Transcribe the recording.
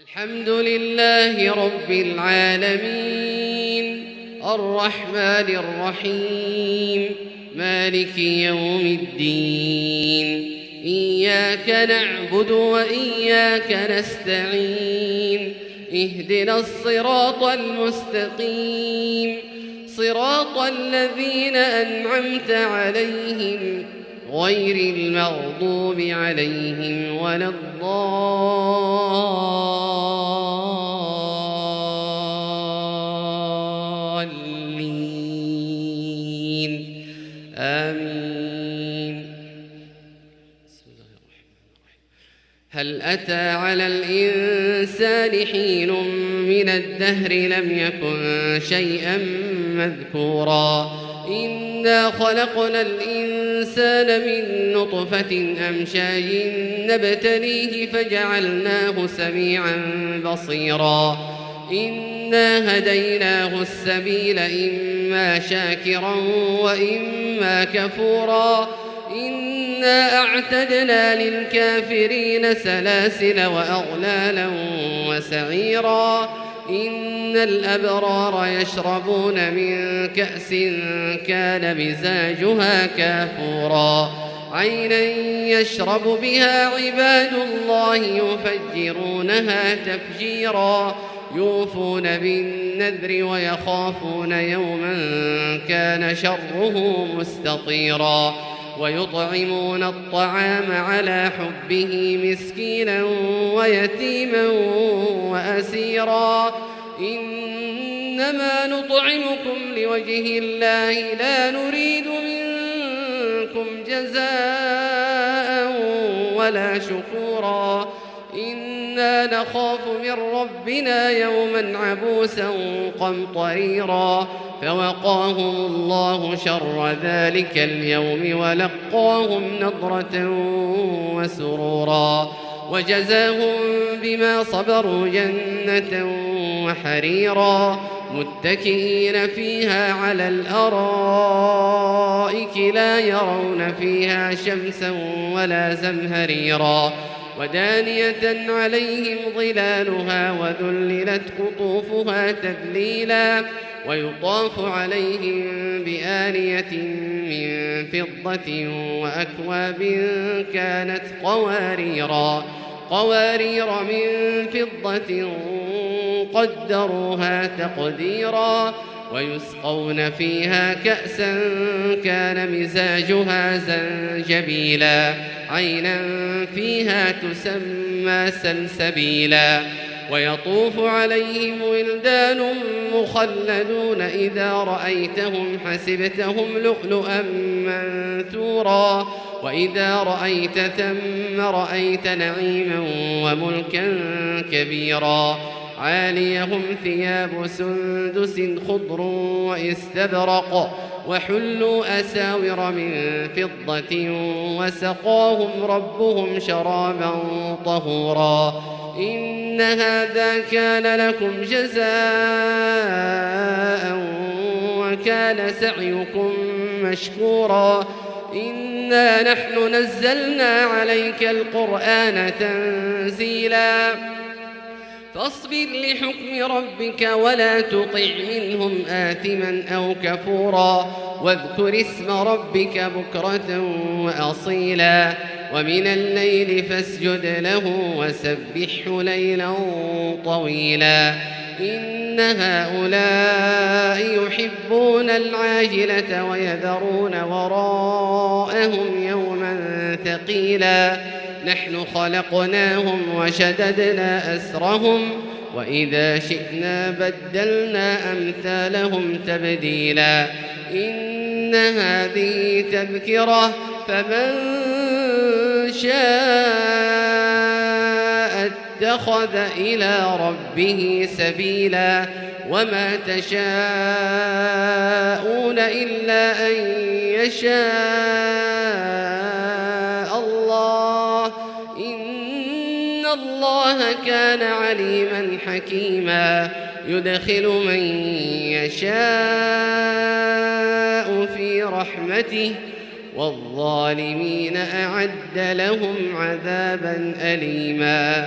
الحمد لله رب العالمين الرحمن الرحيم مالك يوم الدين إياك نعبد وإياك نستعين اهدنا الصراط المستقيم صراط الذين أنعمت عليهم غير المغضوب عليهم ولا الضالين آمين. بسم الله الرحمن الرحيم. هل أتى على الإنسان حين من الدهر لم يكن شيئا مذكورا إنا خلقنا الإنسان من نطفة أمشاج نبتليه فجعلناه سميعا بصيرا إنا هديناه السبيل إما شاكرا وإما كفورا إنا أعتدنا للكافرين سلاسل وأغلالا وسعيرا إن الأبرار يشربون من كأس كان مزاجها كافورا عينا يشرب بها عباد الله يفجرونها تفجيرا يوفون بالنذر ويخافون يوما كان شره مستطيرا ويطعمون الطعام على حبه مسكينا ويتيما وأسيرا إنما نطعمكم لوجه الله لا نريد منكم جزاء ولا شكورا إنا نخاف من ربنا يوما عبوسا قمطريرا فوقاهم الله شر ذلك اليوم ولقاهم نضرة وسرورا وجزاهم بما صبروا جنة وحريرا متكئين فيها على الأرائك لا يرون فيها شمسا ولا زمهريرا ودانية عليهم ظلالها وذللت قطوفها تذليلا ويطاف عليهم بآنية من فضة وأكواب كانت قوارير من فضة قدروها تقديرا ويسقون فيها كأسا كان مزاجها زنجبيلا عينا فيها تسمى سلسبيلا ويطوف عليهم ولدان مخلدون إذا رأيتهم حسبتهم لؤلؤا منثورا وإذا رأيت ثم رأيت نعيما وملكا كبيرا عاليهم ثياب سندس خضر واستبرق وحلوا أساور من فضة وسقاهم ربهم شرابا طهورا إن هذا كان لكم جزاء وكان سعيكم مشكورا إنا نحن نزلنا عليك القرآن تنزيلا فاصبر لحكم ربك ولا تطع منهم آثما أو كفورا واذكر اسم ربك بكرة وأصيلا ومن الليل فاسجد له وسبحه ليلا طويلا إن هؤلاء يحبون العاجلة ويذرون وراءهم يوما ثقيلا نحن خلقناهم وشددنا أسرهم وإذا شئنا بدلنا أمثالهم تبديلا إن هذه تذكرة فمن شاء اتخذ إلى ربه سبيلا وما تشاءون إلا أن يشاء الله إن الله كان عليما حكيما يدخل من يشاء في رحمته والظالمين أعد لهم عذابا أليما.